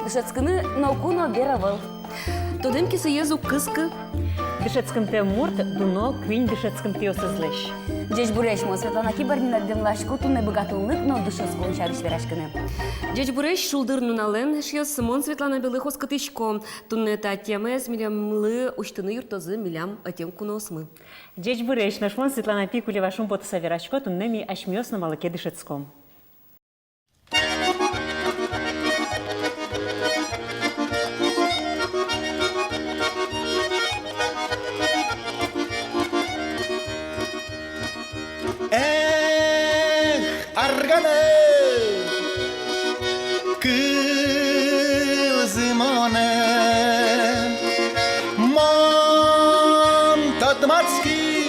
Дышецкыны наукуно беравыл. Тодем кисы езу кыскы. Дышецкым те мурт, дуно квин дышецкым те осызлеш. Дечь бурешмо, Светлана Киборнина демлашку тунне богатулнык, но дышецкую шарыш верашкыны. Дечь буреш шулдыр нунален, шьёс Симон Светлана Белых оскотышко. Тунне та темес милямлы уштыны юртозы милям атем куносмы. Дечь буреш, нашмон Светлана Пикулева шумпота саверашко, туннеми ашмёс на молоке дышецком. Argane kızımone man tatmatski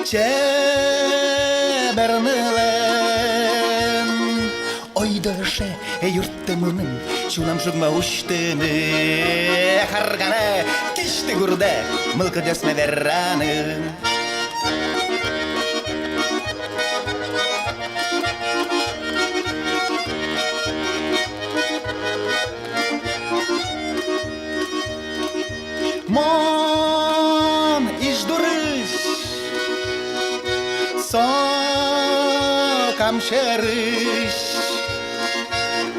çebernelen oydaşe yurtımının şunam şugma uçtığını hargane kişti gurde mılkı desme verranı. Мон иждурыш, сокам шерыш,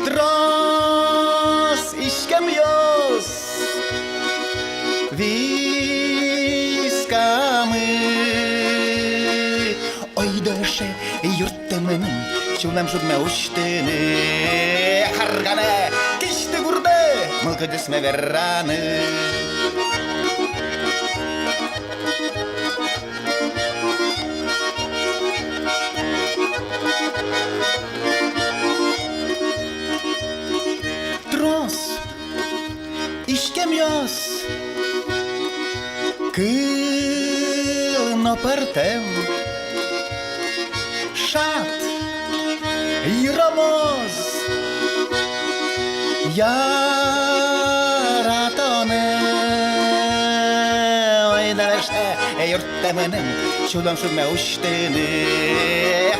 трос ишкемьёс, вискамы. Ойдоше юрттымының, шулам шудме уштыны, харгане, кишті гурде, мылкы десме верраны. İşkemiyoruz kılno pertem şat yıramoz yaratone oydaşte yurttemenin şulam şume uçtığını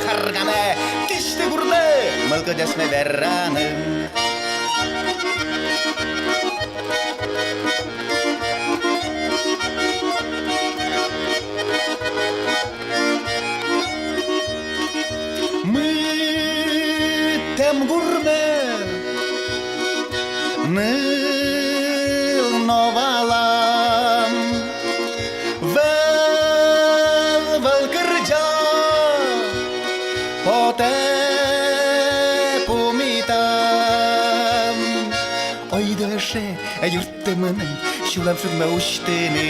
hargane kişti gurde mılkı desme verranım. Tem gurme nil novalam vel kırca pote pumitam oydaşe yurtımının şulam şurma uçtığını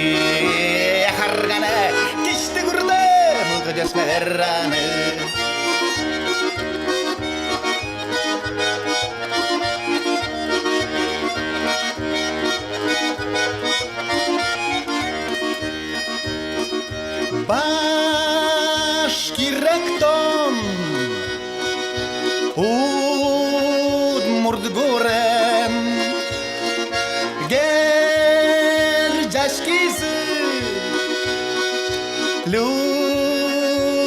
hargane kişti gurde mılkı desme verranı. Başkirekton Udmurt gorem Gercaşkizi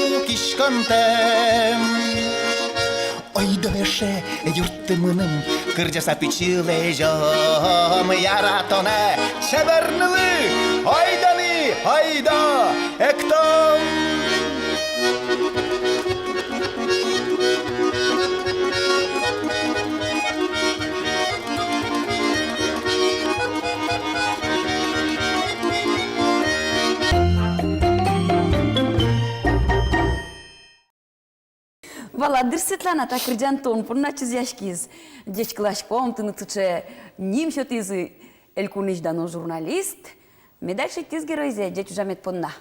Lukişkontem Oydaşe yurtımının Kırcasa piçilejom Yaratone Çevernili Haydani hayda ektom. Валадыр Светлана, так рядянтон, порначи зяшкиз. Дечклашком, ты натуче ним шотизы элькуниш дано журналист. Медальши тиз геройзе, дечу жамет понна.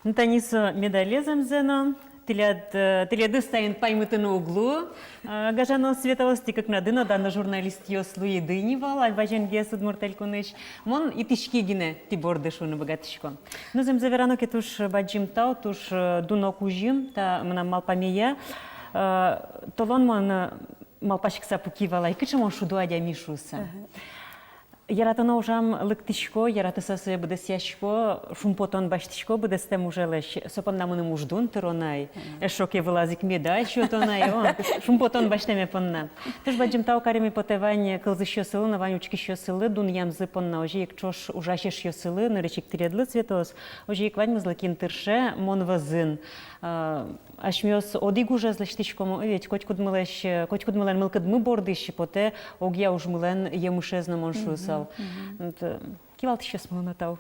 Нтанисо медалезам зено, теледы стаин паймыты на углу. Гажано световости, как надыно, дано журналист ёслу едынивал, альбаженге судмурт элькуныш. Мон и тишки гине тибордышу на богатышко. Но зем заверано кетуш баджим тау, туш дуно кужим, та мна малпамея. Толон мон малпашкса пукивала, и кыча мон шуду адя мишуса. Яратына ужам лыктичко, яратысасы бдесяшко, шумпотон баштичко, бдестем ужелеш, сопаннамыным уждун тыронай, эшоке вылазик медаль шотонай, шумпотон баштеме понна. Теж баджим тау кареми потевань кылзыщо сылы, наванючки що сылы, дун ямзы понна, ожи ек чош ужашеш що сылы, нырычик тиредлы цветос, ожи ек вань мызлыкин тырше, мон вазын. Ашмёс одиг уже злештичкому, ведь коть кудмылен мылкыдмы бордыщи, поте огья уж мылен емышезна моншусал. Кивалт еще смылна тау.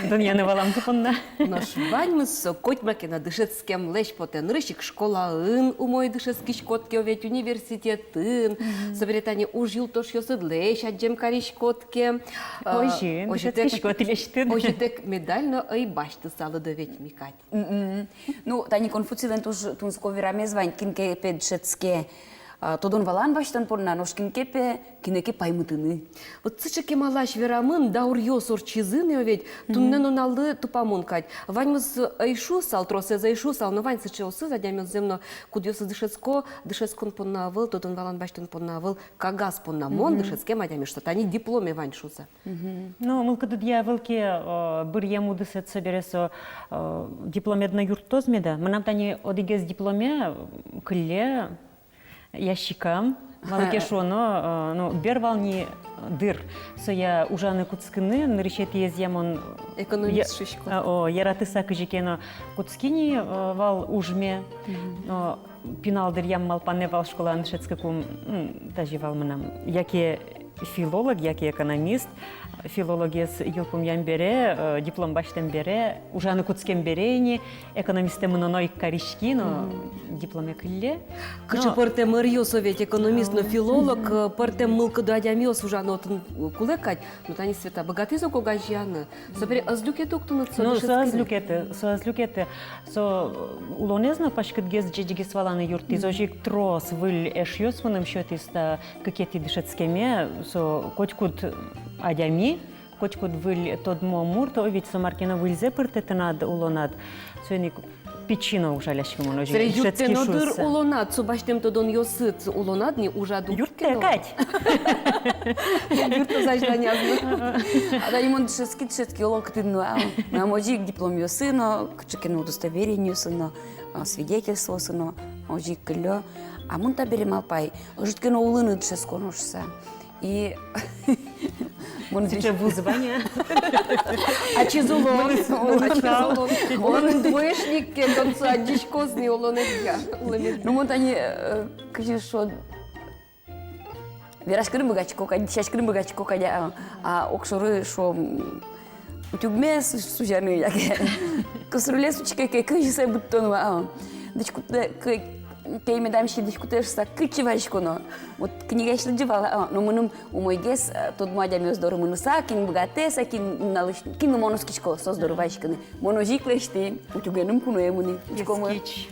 Дуньяны валам запонна. Наш ваньмыз коть макена дышецкем лещ потен рыщик школа умой дышецкий шкотке овет университетін. Соберетане уж юлтош йосыд лещ аджем кариш котке. Ожи, дышецкий шкот лещтын. Ожи тек медально ай башты салы довет микать. Ну, тани конфуцилен туж тунсковираме звань, кинке педшецке. Тодон валан баштан порна, нош кинкепе, кинеке паймытыны. Вот цычеке малаш верамын даур йосор чизыны овет, туннен уналды тупамункать. Ваньмыз айшу сал, тросе зайшу сал, но вань цыче осы задямет земно, куд йосы дышецкон поннавыл, тодон валан баштан поннавыл, кагаз поннамон дышецке мадями, что тани дипломе вань шуса. Ну, мылкыды дьявылке бір ему дысет собересо дипломедна юрттозмеда. Манам тани одигез дипломе кылле, ящикам, малыке шоно, ну, бервални дыр. Со я ужаны куцкыны, нырышет езьямон... Экономист шишко. Яратыса кыжикено куцкини вал ужме, пинал дыр ям малпане вал школа нышецкакум, даже вал манам. Яке филолог, яке экономист, филологиес юлпум ям бере, диплом баштем бере, ужаны куцкем берейни, экономистем мыноной каришки, но дипломе кылле. Кычы пыртем мырьё совет экономист, но филолог, пыртем мылкы дадямиос ужаны отын кулекать, но тани света богатый зоко гажьяны. Собери азлюке туктунат со Ну, дышецкины. со азлюкете, улонезна пашкыт гез джеджигес валаны юрти, зожик трос выль эш йосманым счетиста какети дышецкеме, со котькут адями, котькут выль тодмо мурто, ведь со маркина выльзе пыртетенад улонад, соник печино ужаляшкому ножи. Сре юртен одыр улонад, со баштем тодон йосыт улонадни ужаду. Юрте кать! Юрто зажданязно. А да имон дышецки локтыну, на можик диплом йосыно, кычыкено удостоверение сыно, свидетельство сыно, можик кыллё. А мун табели малпай, житкено улыны дышесконошса. И... Сейчас вызвание. А чизулон? Он двоечник, конца дичкозный улонедья. Ну вот они, кажется, что... Верашкырым богачко, десячкырым богачко, а окшоры, что... Утюгме сужаны, яке. Косруле сучка, кажется, будто... Кей медамши дискутешса кычевашконо. Вот книга еще девала, но мы у мой гес тот мадями здорово мы носа, кин богатеса, кин налыш, кин моноскичко со здоровашканы. Моножик лешти, утюгеным кунуемуни. Скич.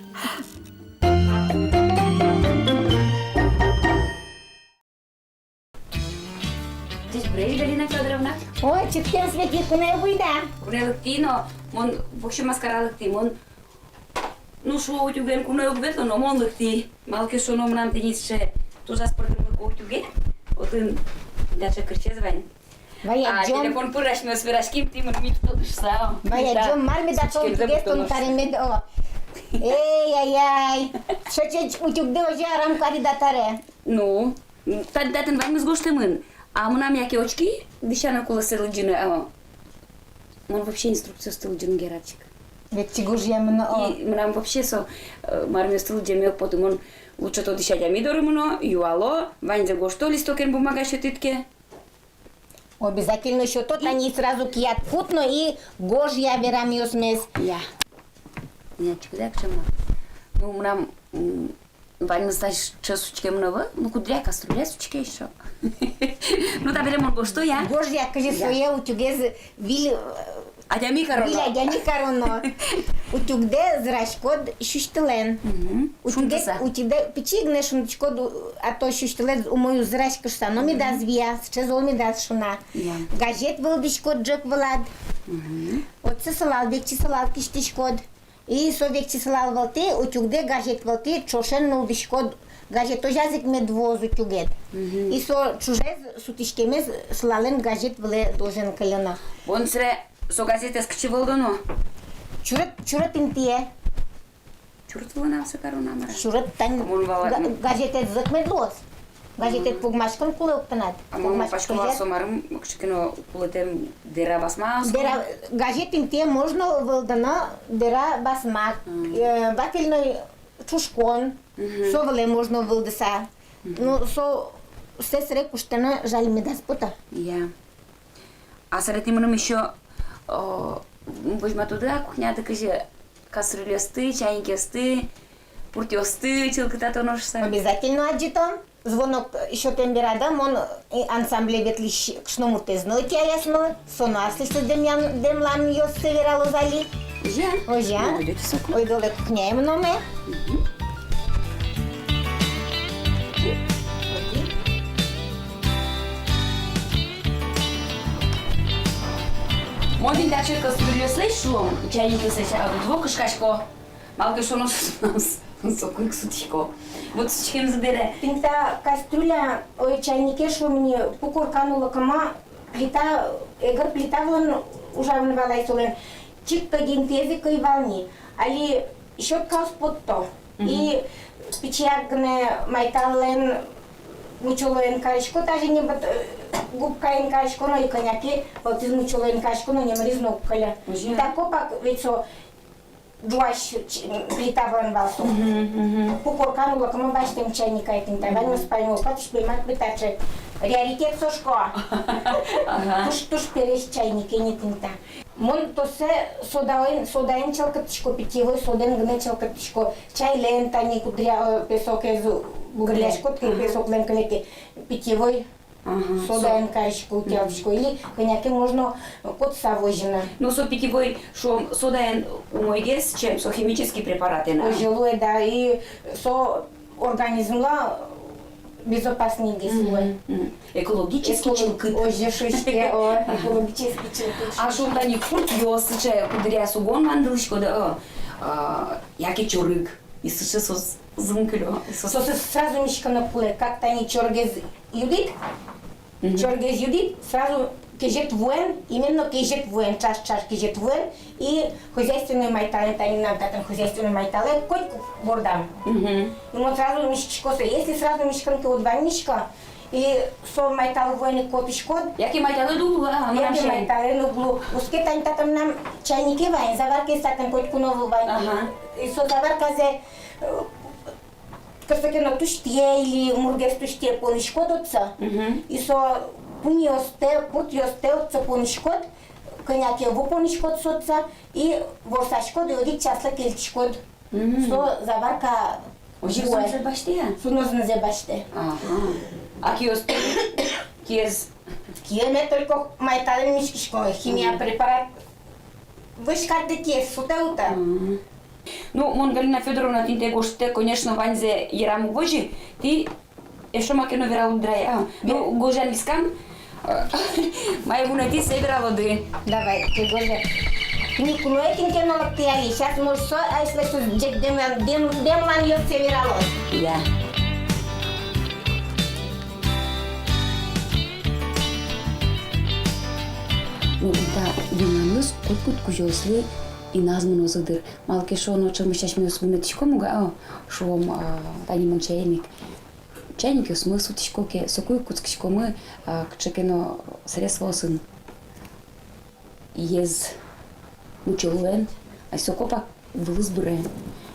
Здесь брей, Галина Федоровна. Ой, чиктен свети, куне выйда. Куне лыктино, мон вообще маскара лыкти, мон ну шо утюген куне обветло, но мон лыкти. Малке шо но мнам тенисше, то заспортим лыко утюге. Отын дача криче звань. Вая джон, телефон пыраш ме свирашким, ти мон мит тодышса. вая джон, марми да то утюге стон таремед о. Ай, шочеч утюгде оже арам кари да таре. Ну, датен вань мыз гоштемын. А мнам яке очки, дишана кула сылыджины, мон вообще инструкцию стылыджин герачик. Ведь чигуж я мно о. И мнам вообще со марме стылыджин потом он лучше то дишадя мидоры мно, юало, вань за гошто листокен бумага шетитке. Обязательно еще тот, они сразу кият путно и гож я верам юсмес. Я. Я чекляк чема. Ну, мнам вань мысташ чесучке мнова, ну кудря кастрюля сучке еще. Ну, табеле мон гошто я. Гож я, кажи, своє утюге вили... Адями короно. Виля, дями короно. Утюгде зрашкод шуштилен. Утюгде печигне шунчкод, а то шуштилен у мою зрашкашта, но ми да звия, чезол ми да шуна. Газет вълбишкод джок влад. Отце салал, векчи салал киштишкод. И со векчи салал вълте, утюгде газет вълте, чошен нулбишкод Гаже то жазик медвозу тюгет. И со чужез сутишкемез слален гажет вле должен калена. Он сре со газете скачи вълдано. Чурат интие. Чуртвала нам се каро намара. Чурат тан гажете зак медвоз. Гажете погмашкан куле оптанат. Ама пашкала сомарам, кшикено кулетем дера басма. Дера гажет интие можно вълдана дера басмак. Бателно чушкон. Со вле можно вълдеса. Но со се сре куштана жали ми да спута. Я. А сред имам еще возьма туда, кухня да каже кастрюли осты, чайники осты, пурти осты, челката ножса. Обязательно аджитон. Звонок еще тембирада, мон ансамбле ветлиш кшномурте знаете, ясно. Сонасли се демлам йос северало зали. Ожа. Ожа. Идете соко. Ой доле кухня им номе. Модин даче кастрюли слышу, чайники слышу, дво кашкашко. Малко шо нос соко их сутишко. Вот сучкем забере. Пинта кастрюля, ой чайнике шо мне пукурканула кама, плита, егар плита вон ужавен валай солен. Чик кадин тезика и вални. Али еще каус под то. И печагне майтален мучолоен кашко, даже не бат губкаен кашко, но и коняки, вот из мучолоен кашко, но не мризно каля. И тако пак ведь со джуаш плита вон валсу. Пукурканула кама баштем чайника этим тавань мы спальню, патиш поймать плитаче. Реалитет сошко. Туш переш чайники не тинта. Мон то се содаен челкатишко питьевой, соден гне челкатишко. Чай лента ни кудря песок из бугряшко, песок ленка леки питьевой. Содаен кашко утявшко. Или коняки можно кот савожина. Но со питьевой, шо содаен умойгес, чем со химические препараты на. Ожилуе, да, и со организмла безопасный гислой. Экологический челкыт. Оже шишке, экологический челкыт. А шо да ни курт йос, че кудря сугон мандылшко да яке чорык. И също с зънкало. Со сразу мишка на пуле, как тани чоргез юдит. Чоргез юдит, сразу кежет воен, именно кежет воен, чаш кежет воен и хозяйственный майтале, тани нам татам хозяйственный майтале, котку бордам. И вот сразу мишечко се, если сразу мишканки от два мишка, и со майтал воен котишко, Яке майтале дула, а яке майтале нуглу, уске тани татам нам чайники вайн, заварки статам котку нову вайн. И со заварка зе кастакено туштие или мургес туштие понишкот отца. И со пут йосте отца понишкот, коняке во понишкот с отца и во сашкот и одик часла келчкот. Со заварка Оживсон се баштия. Сунозна зе баште. А киос киес Кие не только майтален мишкишко, химия препарат. Виж как дете сутеута. Ну, мон Галина Федоровна, ти те гоште, конечно, ванзе ярам вожи, ти ешо макено верало драя. Ну, гожан искам, май вуна ти се верало драй. Давай, ты гоже. Никому этим те налактияли. Сейчас может со, а если что, джек демлан ее все верало. Я. Ну, да, динамус, кот кужосли, и назмано задыр. Малке шо ноча мы сейчас минус минуточку муга, шо тани мон чайник. Чайник я смысл тишкоке, сокой куцкишко мы кчекено средство сын. Ез мучелуен, а сокопа вылызбыре.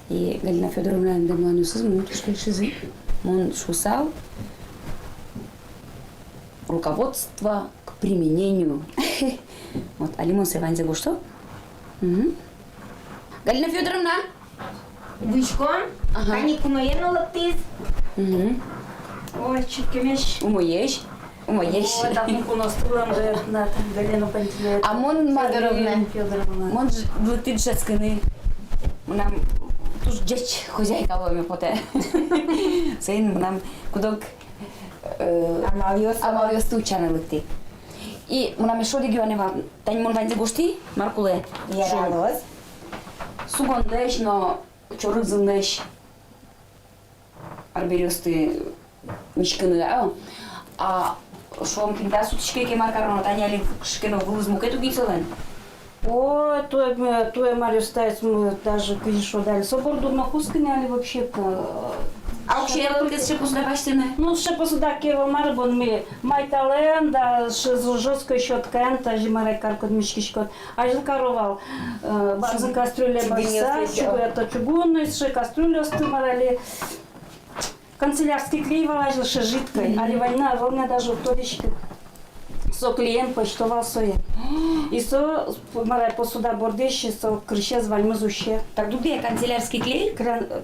И Галина Федоровна демланю сыз минуточку шизы. Мон шусал руководство к применению. Вот, а лимон се ванзе что? Галина Федоровна? Вышко, они куноено лактиз. Ой, чикемеш. Умоешь? Умоешь. Ой, так у нас тулам же на Галину Пантелеевну. А мон Федоровна. Федоровна. Мон влетит жескини. Нам туж джеч хозяйка ломе поте. Сейн нам кудок амалиос тучана лети. И нам шо регионева, тань мон ванзе гошти, Маркуле. Яралос. Сугондеш, но чорык зындеш. арберёсты мишкыны, а шом кинда сутичке кемар карно, таня ли шкено вылызмук эту гицелен. О, то Марию ставить мы даже, конечно, дали. Собор дурно хусканяли вообще. А вообще я вот ще посуда баштыны. Ну, ще посуда Киева Марбон ми майтален, да, ще жестко щотка, та жимаре каркот мишки щот. А жил каровал. База кастрюля баса, это чугунный, ще кастрюля стымарали. Канцелярский клей вылазил, ще жидкой. А война, волна даже в тодичке. Со клиент почтовал соя. И со марай посуда бордещи, со крыше звальмы зуще. Так где канцелярский клей?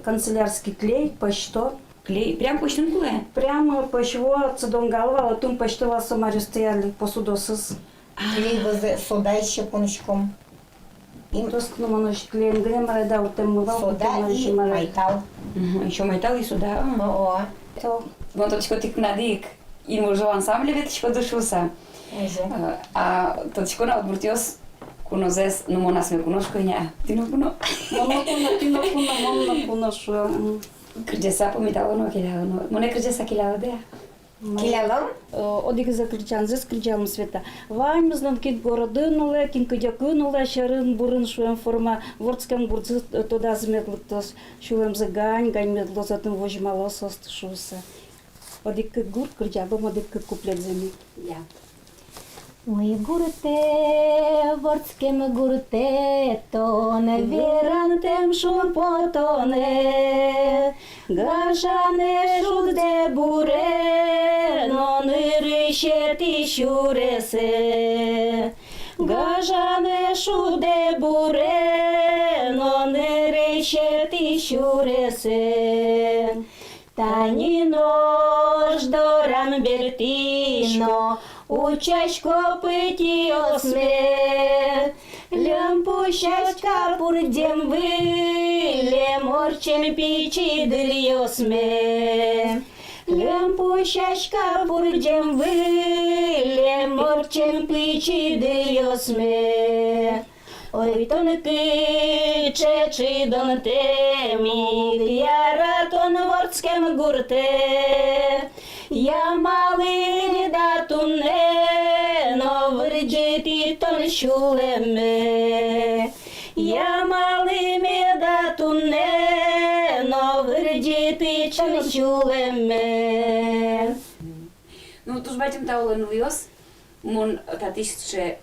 Канцелярский клей, почто. Клей, прям почтун куле. Прямо почво цедом голова, а тум почтовал со Марию стояли посудосыз. Клей возе сода еще кончиком. Тоскну мануш клеем гремара, да, утем мывал, Сода и майтал. Еще майтал и сюда. О, Вон точко тик надик. И мы уже в ансамбле веточко душуса. А точко на отбуртиос кунозес, ну мона сме куношко ня. Ти ну куно. Монокуна, що. Крджеса помитало но киляла но. Моне крджеса киляла де. килялом? Одик закричан, зес кричалм света. Вань знам кит городинуле, кінки дякунуле, шарин бурин шуем форма, вордскем гурци тода зметлитос, шуем за гань метло за тим вожмало состшуся. Одик гурт кричабом, одик куплет землі. Я. Ой, гурте, вордским гурте, тоне вірантем шумпотоне, гажане шуде буре, но нирище ти щуресе. Гажане шуде буре, но нирище ти щуресе. Таніно ж до рамбертіно, учачко питі осме, лямпу щачка пурдем виле, морчем пічі дильосме. Лямпу щачка пурдем виле, морчем пічі дильосме. Ой, тонки чечі дон темі, яра тон вордскем гурте. Я малий датуне, но вирджити тон щулеме. Я малий датуне, но вирджити тон щулеме. Ну туż batím ta olenuvios. Mon tatiš še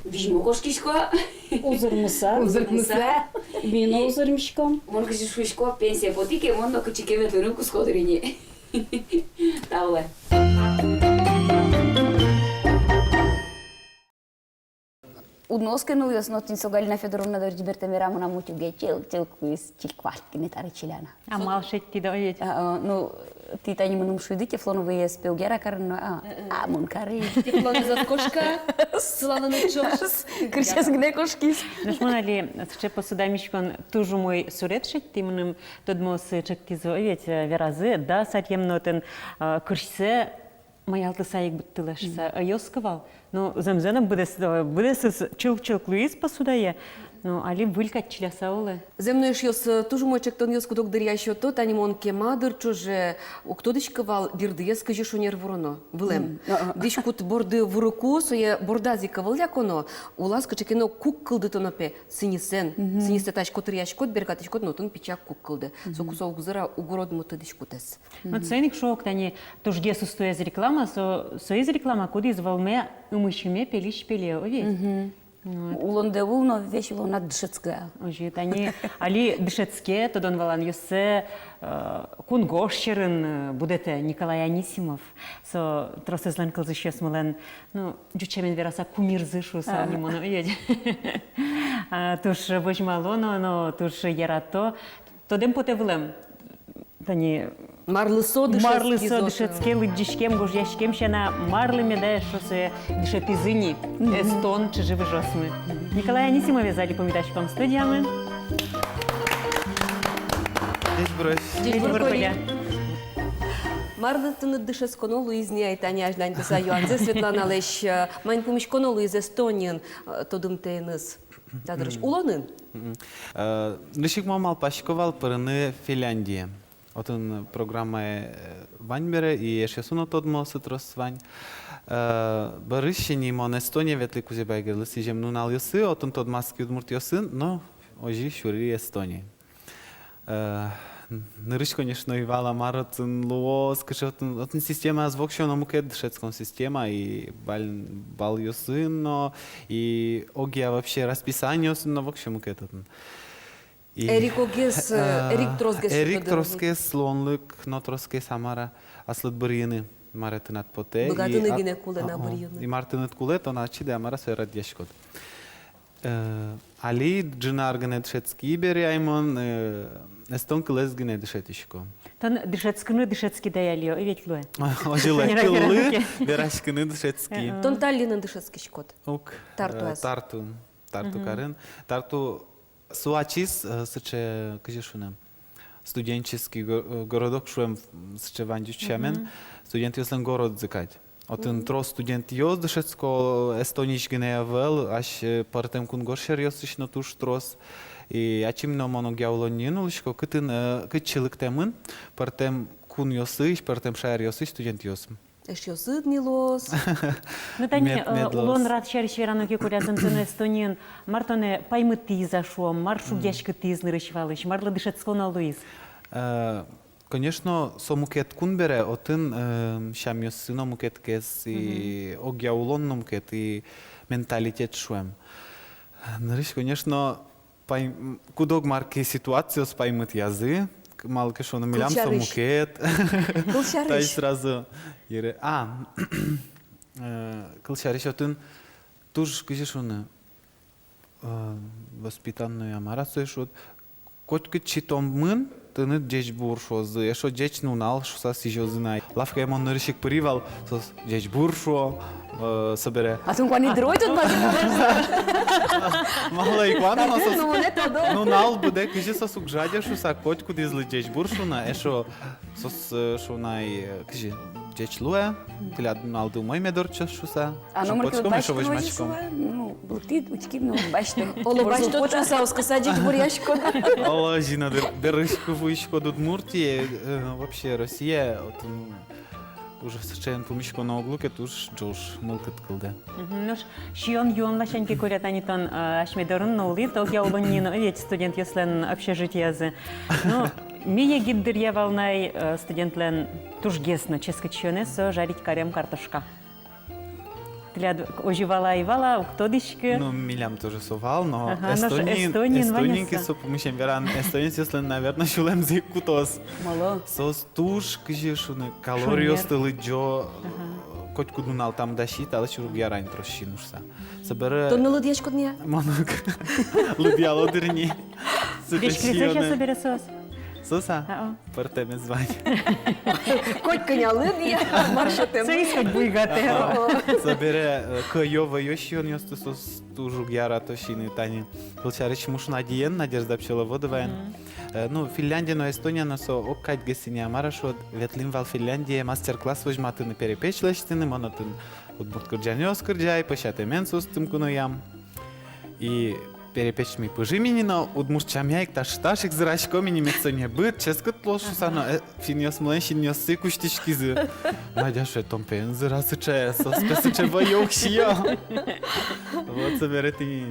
візьмо кошкішко. Узермуса, віно узермішком. Mon каші швишко пенсія потіки, mon до качіки ветлинку сходині. Та оле. Удноскенуvios notin Галина Федоровна дорди бертемераму на мутюге челку из чилквартки не тара чиляна. А малшет ти доедь. Ну ти та не мнум шуйди тефлоновые спелгера карно а мон кари. Тефлони за кошка, силана на чос. Кричас гне кошкис. Наш монали ще посудамішкон тужу мой суретшет тимним тодмо сичек зоєть вірази, да сатєм нотен курсе маялты саек биттилешсе йоскавал. Ну земзенем буде сыз чилк Луис посудае. Ну али вылькать чилясаулы. Земно ж йос тужу мой чектон йос кудок дыря щото, тані мон кемадыр чоже, уктодичкавал бірдиє скажи, що нер вороно, вилем. Диш кут борди вуруку, соє бордазі кавалля коно, улас качекено кук кылды тонопе, синисен, синисе таш котыр яшкот, беркатыш кот, нотон пичак кук кылды. Сокусо угзыра угород мутыдиш кутес. Ну ценник шок тани тужге сустоя з реклама, со из реклама куди звалме умышиме пелиш пеле, овей. Улонде улно весело на дшецкая. Ожи тани али дышецке тодон валан юсе кунгошчерын будете Николай Анисимов. Со тросезлен кылзыще смолен, ну джучемен вераса кумир зышу са лимоно едь. Туш божмалоно, но туш ярато. Тодем потевлем. Тани Марлысо дышецке лыддишкем гужяшкем щена марлыме да шосе дышепизыни эстон чиживы жосмы. Николай Анисимове зали помидачком студиямы. Здесь брось. Бурбыля. Марлытыны дышес коно Луизни айтани ажлань біза юанзе Светлана Лещ, майн помиш коно Луиз Эстонин тодым тейныз. Тадырыш, улонын? Нышик мамал пашковал пырыны Финляндия. Отын програма Вань бере, і ще суно тодмо ситрос Вань. Барищені мон Естония ветли кузе байгерлы сижем нунал йосы, отын тод маски удмурт йосын, но ожи шури Эстонии. Нырыш, конечно, и вала маротын луос, кышы отын система звукшо на мукет шетском система, и бал йосын, но и огия вообще расписание йосын, но вообще мукет отын. Эрик Огес, Эрик Тросгес. Эрик Тросгес, лонлык, но Тросгес амара аслыт бырыны. Маретынат поте. Богатыны гине куле на бырыны. И мартынат куле, то начи да амара сойрат яшкот. Али джинар гине дшетски бери аймон, эстон кылес гине дшетишко. Тон дышецкины дышецки даялио, ведь луэ. Ожилы кылы, берашкины дшетски. Тон Таллинын дышецкий шкот. Ук. Тарту аз. Тарту карын. Тарту суачис, сыче, кажешуна. Студенческий городок шуем сыче вандючамен. Студент йослен город зыкать. Отын трос студент йоз дышецко эстонич гине вел, аш партем кун горшер йосыш на туш трос. И ачимно моно гяулонин улышко, кытчылык темын, партем кун йосыш, партем шайр йосыш студент йосым. Эш йосыд милос. Ну, тани, Медлос. улон рад шариш верано ке курязым цену Эстонien, мартоне паймы ты зашо, мар шугяшкы ты знырышвалыш, марла дышецко на Луис. Конечно, со мукет кун бере, отын шам йосыно мукет кес, и огяулон мукет, и менталитет шуем. Нарыш, конечно, кудок марки ситуацию спаймыт язы, малко шо намилям со Кылчарыш. мукет. Кылчарыш. Та и сразу ере. Кылчарыш, отын туж кыжешуны воспитанную амарацию шут. Котки читом мын, тыны джеч буршозы, ешо джеч нунал, шо са сижозынай. Лавка емон нырышик пыривал, сос джеч буршо, собере. А тун квани дрой тут базы. Мала иквана, но сос Ну, не то до. нунал буде, кыжи сос угжадя, шо са котку дизлы джеч буршуна, ешо сос шо най, кыжи, джеч луе, тиля нунал ду мой медорча шо са, А шо номер почком, ешо вожмачком. Ну, булти, учки, ну, бачите. Оло бачто почуса оскасадить буряшко. Алла, Жина, берышку вышку до Удмуртии, вообще Россия, вот, уже сочетаем помещку на углу, это уж Джош, мылкат кылды. Нуш, шион юон лашен ке курят они тон ашмедорын ноули, то я улонин, ведь студент йослен общежитиязы. Ну, мие гиддер я волнай студентлен тужгесно ческачёне со жарить карем картошка. Тляд оживала и вала, кто дышки. Ну, милям тоже совал, но Ага, наш Эстонин эстонинки ваняса. со помещем веран, эстонец, если, наверное, шулем за кутос. Мало. Сос туш, кыжешуны, калорио стылы джо, коть кудунал там дащит, але чурук ярань трощинушса. Собере... Тон нылыд яшкот не. Монок, лубяло дырни. Вещь крицача собере сос. Соса? А-о. Партеме звань. Коть коня лыд я, маршатем. Це искать буйгатеро. Собере кайова йошион йосту сос тужук яра тощины тани. Кылчарыч мушна диен, Надежда Пчеловодова. Ну, Финляндия, но Эстония, но со оккать гесиня марашот, ветлим вал Финляндия, мастер-класс возьматы на перепечлещины, монотын удмурт кырджанё скырджай, пощаты менсус тымкуноям. И перепечь ми пожиминина, удмурчамяйк ташташик зрачком и немецо не быт, ческот лошу сано, финьос мленщин нес сыкуштичкизы. Надяше том пензы расычая, спесыче воёкшиё. Вот соберете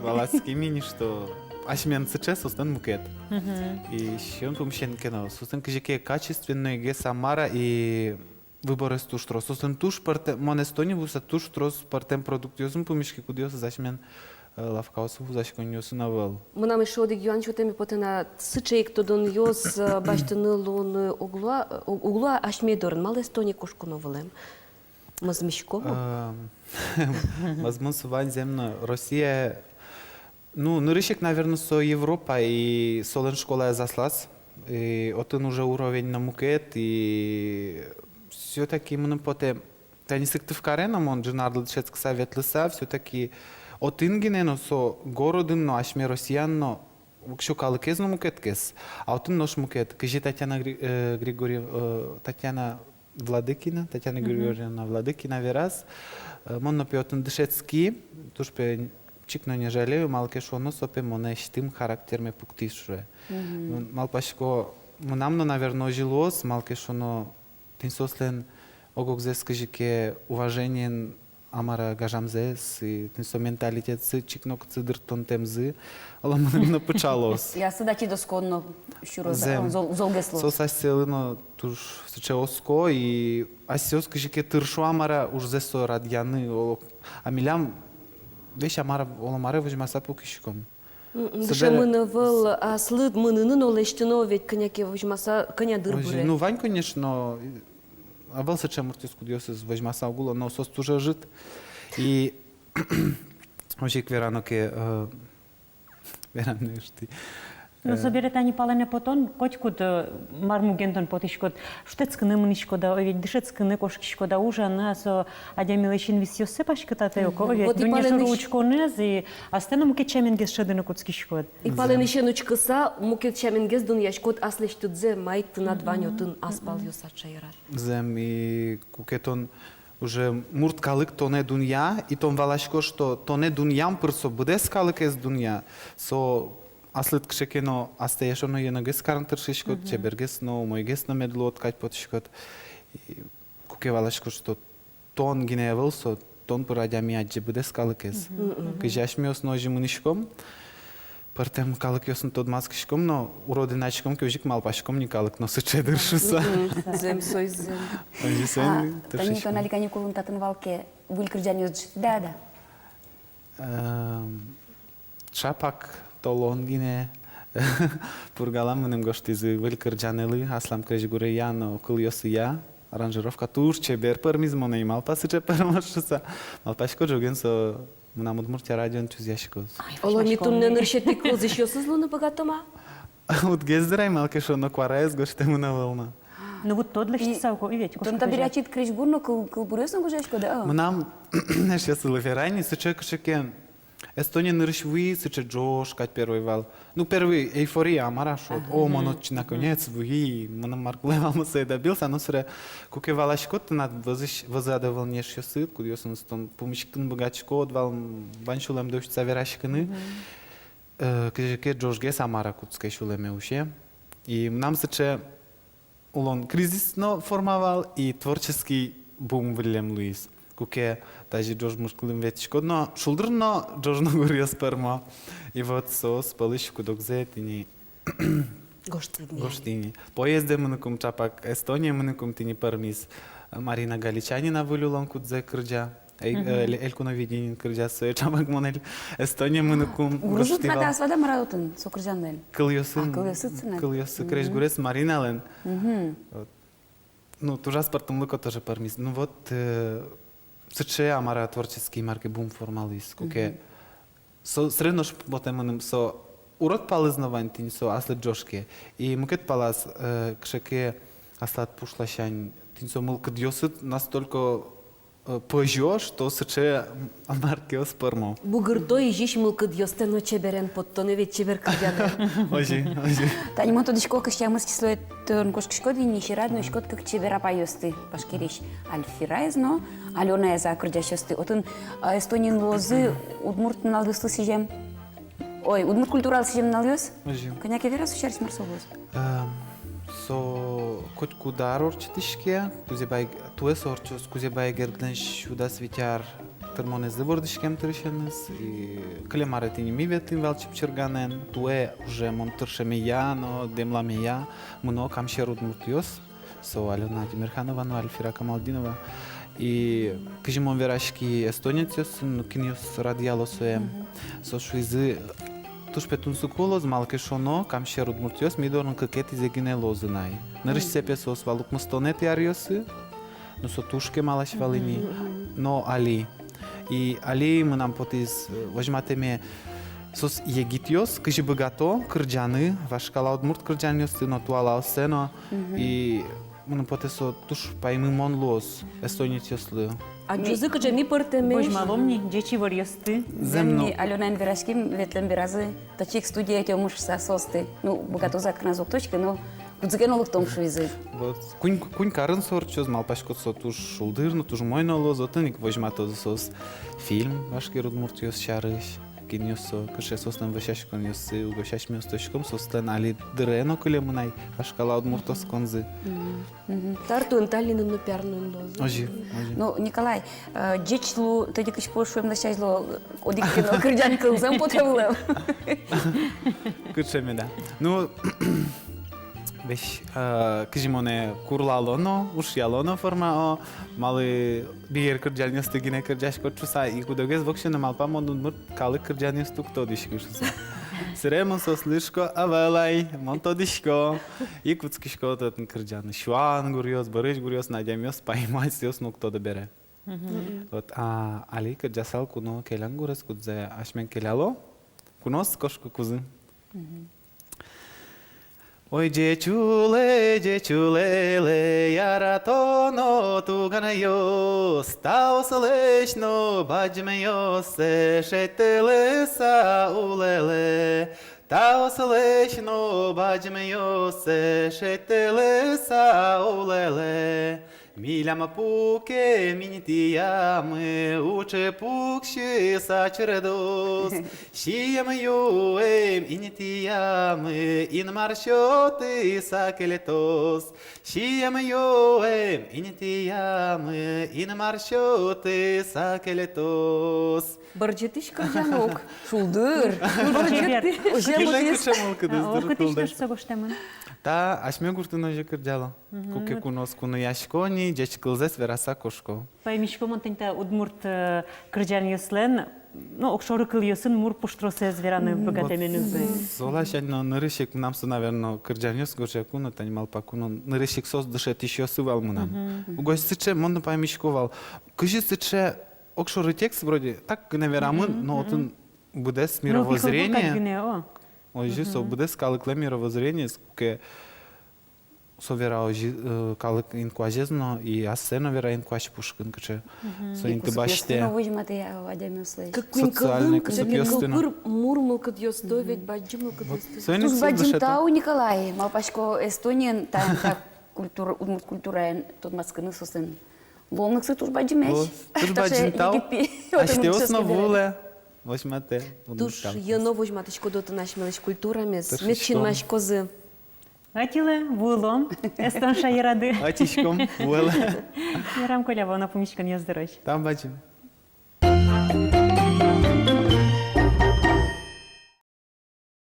валацкий мини, что ашмен сыче состан мукет. И еще он помещен кино. Состан кижеке качественный ге самара и выбор из туш трос. Состан туш мон Эстония вуса туш трос партем продуктиозм помещки кудиос зашмен лавкаосу зашконьосу навел. Мынам еще одик юан чутеми потена сычейк тодон йос баштыны лон угла ашмедорын мал Эстония кошкуно вылем. Мазмишко. Возможно, сувань земно. Россия, ну, нырышек, наверное, со Европа и солен школа заслас. И отын уже уровень на мукет и все-таки мы потом та не сыктыв карена, он же надо лишецк совет лыса, все-таки отын генено со городын, но ашме россиян, Якщо каликезно мукеткес, а отын наш мукет, кажи Татьяна Владыкина, Татьяна Григорьевна Владыкина вераз, монно пьотын дышецки, туж пе чикно не жалею, малке шоно сопе моне штим характерме пуктишуе. Мал пашко Мынамно, наверное, жилось, малке шоно, тинсослен огогзес кыжике уважениен амара гажамзес, и тинсо менталитет сы чикнок цидыртон темзы, аламно почалос. Я сюда досконно щуро Зем. золгесло. Сос аселино туж сыче оско, и асиос кыжике тыршу амара уж зесо радьяны, а милям вещь амара оламаре вожмаса пукишком. Дыше мыны выл, а слыд мынынын олештино ведь коняке вожмаса коня дыр Ой, буре. ну, Вань, конечно, а был сочем муртиску диосыз возьмаса угула, но сос тоже жит. И очень квераноке вераны шти. Ну, соберет они палане потом, котькуд мармугентон потишкот, штецкны мнишкода, ведь дышецкны кошкишкода уже, на со адямилычин висёсе пашката теоко, ведь Вот и дунья паленыш- ручконез, и останом кечемингес шедыны куцкишкот. И пален еще нучкыса, мукет чамингез дун яшкот аслештудзе майт над ванютын аспал юсачайрат. Зем и кукетон уже мурт калык то не дунья, и том валашко, что то не дуньям пырсо буде скалык из дунья, со аслет кшекено астеешоно енагес карантыршишкот, чебергес, но мойгес на медло откать потишкот. И куке валашко, что тон гиневел, со тон порадями аджи буде скалык из. Кыжаш миос ножи мунишком, Партем калык ёсын тод маскишком, но уродиначком кёжик малпашком не калык, но сыче дыршуса. Зем сой зем. Тани то нали каникулун татын валке вулькырджан юзджит. Да. Чапак толонгине пургалам мынем гоштизы вылькырджанелы, аслам крежгуре яно кыл ёсы я. Аранжировка турче бер пермизмоне и малпасыче пермашуса. Малпашко жоген со мынам Удмуртия радион чузяшкос. Олони тунне ныршети кылз еще сызлуны богатома? Вот гездрай малке шо но кварес гоште мына волна. Ну, вот то для штицауко, и ведь Тон табирячит крежгурно кыл бурёсно гужешко, да. Мынам неше сылыферайни сыче кшекен. Эстония ныршвы сыче джош кать первый вал. Ну первый эйфория амара шот. О, монот наконец вуи. Мынам марклевал мы добился, но сре куке валашкот над возадоволнеш ёсы, кудёсын стон помещиктын богачко отвал баншулем дощца верашкыны. Кежеке джошгес амара кутскай шулеме уше. И нам сыче улон кризисно формовал и творческий бум Вильям Луис. Куке даже Джош мускулым ветишко, но шулдырно Джош нагурья сперма. И вот со спалышку докзетини. Гоштини. Поезде мыныкум чапак Эстония мыныкум тини пермис. Марина Галичанина вылюлам кудзе кырджа. Элькуна виденин кырджа сое чапак монель. Эстония мыныкум Грузут гоштивал. надо свада мараутын сокырджаннел. Кылйосын. Кылйосыцына. Кылйосы крежгурес Маринален. Ну, тужа спартом лыко тоже пермис. Ну вот сыче амара творческий марки бум формалис. Куке среднош потеманым со урод палызнавань тини со аслет джошке. И мукет палас кшеке аслат пушлашань тини со мылкыд ёсыт настолько пожё, что сыче марки оспырмо. Бугырто и жиш мылкыд ёстено чеберен подтоне ведь чебер кырдяне. Ожи. Тани мото дишко кыштямыз кислоет тон кошкишко дини ширадно шкот как чебера паёсты пашкериш. Альфирайзно, Алена за кырджашёсты. Отын Эстонин лозы удмуртын алгыслы сижем. Ой, удмурт культурал сижем налёс. Ожи. Коняке верас учарись марсовоз. Со котку дарор читишке, кузебай туес орчос, кузебай герденш уда свитяр термонез двордишкем трешенес и клемаре тини ми ветин валчип черганен, туе уже монтыршеме я, но демламе я, мно камшер удмуртиос, со Алена Тимирханова, но Альфира Камалдинова. И кажемон верашки эстонецес, но киниос радиалосуем, со шуизы туш петун суколоз малке шоно камшер удмуртиос мидорн какети зегине лозынай. Нырыш сепесос валук мустонет яриосы, но со тушке малаш валини, но али. И али мы нам потиз возьматеме сос егитиос, кыжи богато, кырджаны, вашкала удмурт кырджаниос, но туала осено, и мы нам потесо туш паймы мон лоз, эстонетиослы. А джузы кыджами пыртеме. Божмаломни, дечи варьёсты. Земни Алена Верашким ветлен беразы, тачик студия те муж состы. Ну, богато закрназок точки, но кудзгенолук том шуизы. Вот кунь карын сорчоз малпашко со туш шулдырно, туш мойно лоз, отыник возьмато сос фильм вашки удмуртиос шарыш. кин ёсо, кыше состан вышашкон ёсы, угощаш мёсточком состан али дрено кылемынай, ашкала удмуртос конзы. Тартуын таллинын пярнын лозы. Ожи, ожи. Ну, Николай, дечлу, тоді кич пошуєм на щазло, одік кіно кирдян килзем потребував. Кычеме да. Ну, беш, кыжимоне курлалоно, ушьялоно форма, о, малы бигер кырджаньосты гине кырджашко чуса, и кудогез вокше на малпамон удмурт калы кырджаньосту кто дишкышса. Сиремо сослышко, авелай, монтодишко, и куцкишко тотн кырджаны. Шуан гурьос, барыш гурьос, надямёс, поймать сёс, ну кто добере. Вот, али кырджасал куно келян гурес кудзе, ашмен келяло, кунос кошко кузы. Ой, дечуле, яратоно туганайо, стао солечно, баджмео, се шетеле са улеле. Тао солечно, баджмео, се шетеле са улеле. Миляма пуке минитиями, уче пукши сачредос. Шиям юем инитиями, ин маршоты сакелетос. Шиям юем инитиями, ин маршоты сакелетос. Барджетыш кырджанок. Шулдыр. Килен кычамыл кыдыз Окытыш дыртылды. согоштамын. Та ашме гуртына же кырджала. Куке кунос куну яшкони, деч кылзес вераса кошко. Паймишко монтента удмурт кырджан ёслен, ну, окшоры кыл ёсын мур пуштросе звераны богатеменызы. Зола щадно нырышек нам со, наверно, кырджанёс горже куна, тани малпа куно, нырышек сос дышет еще сывал мунам. Угось сыче, монно паймишковал. Кыжи сыче, окшоры текст вроде, так наверамын, но отын будес мировоззрение. Ой, же со будес калыкле мировоззрение, скуке совера ожи калык инкуажезно и асено вера инкуаж пушкин, кыче со интыбаште. Ну, вижмати я вадямюсли. Социальный кысыпёстыно. Кыр мурмыл кыт ёсто, ведь баджымыл кыт ёсто. Союз Туз баджим дышет. тау, Николай, малпашко Эстониен, та культура, удмурт культура, тут маскыны сосын. Ломныксы туз баджимеш. Туж баджим тау, аште основуле. Возьмете. Туш яно возьматышко доты нашмелыш культурами, метчин маш козы. Атиле, вулом, эстон шайрады. Атишком, вуэле. Ярам коля вона помічкан я здорож. Там бачим.